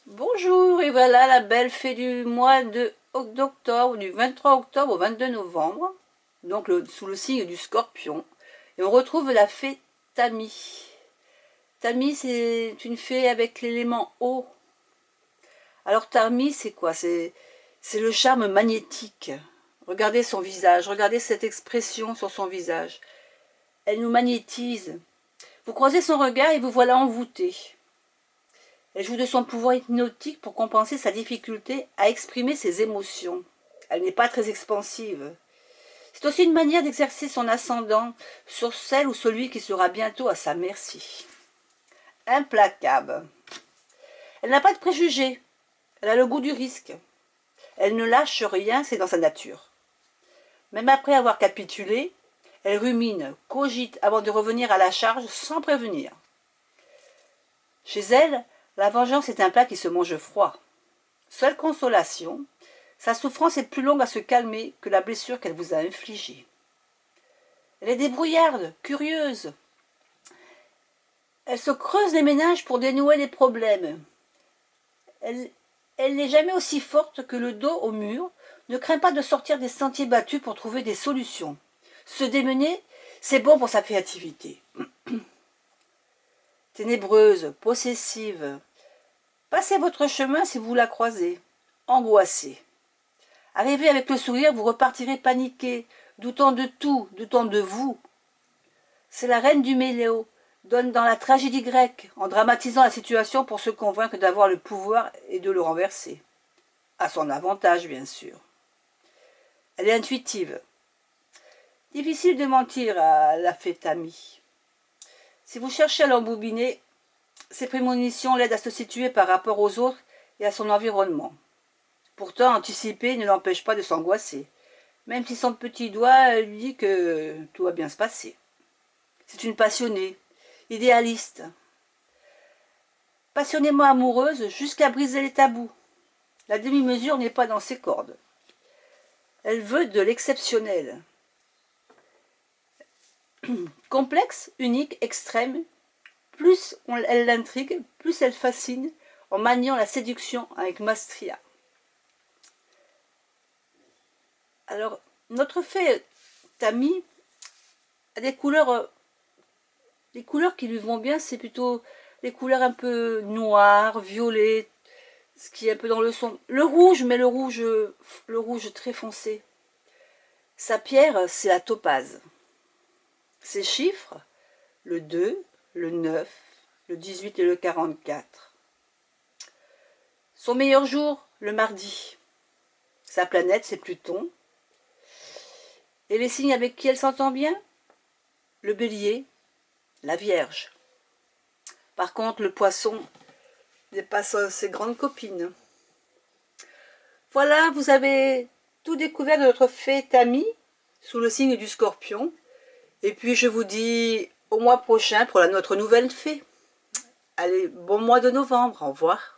Bonjour, et voilà la belle fée du mois d'octobre, du 23 octobre au 22 novembre, donc sous le signe du Scorpion. Et on retrouve la fée Tammy. Tammy, c'est une fée avec l'élément eau. Alors Tammy, c'est quoi? C'est le charme magnétique. Regardez son visage, regardez cette expression sur son visage. Elle nous magnétise. Vous croisez son regard et vous voilà envoûté. Elle joue de son pouvoir hypnotique pour compenser sa difficulté à exprimer ses émotions. Elle n'est pas très expansive. C'est aussi une manière d'exercer son ascendant sur celle ou celui qui sera bientôt à sa merci. Implacable. Elle n'a pas de préjugés. Elle a le goût du risque. Elle ne lâche rien, c'est dans sa nature. Même après avoir capitulé, elle rumine, cogite avant de revenir à la charge sans prévenir. Chez elle, la vengeance est un plat qui se mange froid. Seule consolation, sa souffrance est plus longue à se calmer que la blessure qu'elle vous a infligée. Elle est débrouillarde, curieuse. Elle se creuse les méninges pour dénouer les problèmes. Elle n'est jamais aussi forte que le dos au mur, ne craint pas de sortir des sentiers battus pour trouver des solutions. Se démener, c'est bon pour sa créativité. Ténébreuse, possessive. Passez votre chemin si vous la croisez. Angoissée. Arrivez avec le sourire, vous repartirez paniqué, doutant de tout, doutant de vous. C'est la reine du méléo, donne dans la tragédie grecque, en dramatisant la situation pour se convaincre d'avoir le pouvoir et de le renverser. À son avantage, bien sûr. Elle est intuitive. Difficile de mentir à la fée Tammy. Si vous cherchez à l'embobiner, ses prémonitions l'aident à se situer par rapport aux autres et à son environnement. Pourtant, anticiper ne l'empêche pas de s'angoisser, même si son petit doigt lui dit que tout va bien se passer. C'est une passionnée, idéaliste, passionnément amoureuse jusqu'à briser les tabous. La demi-mesure n'est pas dans ses cordes. Elle veut de l'exceptionnel. Complexe, unique, extrême, plus elle l'intrigue, plus elle fascine en maniant la séduction avec maestria. Alors, notre fée Tammy a des couleurs qui lui vont bien, c'est plutôt les couleurs un peu noires, violettes, ce qui est un peu dans le son. Le rouge, mais le rouge très foncé. Sa pierre, c'est la topaze. Ses chiffres, le 2, le 9, le 18 et le 44. Son meilleur jour, le mardi. Sa planète, c'est Pluton. Et les signes avec qui elle s'entend bien? Le bélier, la vierge. Par contre, le poisson n'est pas ses grandes copines. Voilà, vous avez tout découvert de notre fée Tammy, sous le signe du Scorpion. Et puis je vous dis au mois prochain pour notre nouvelle fée. Allez, bon mois de novembre, au revoir.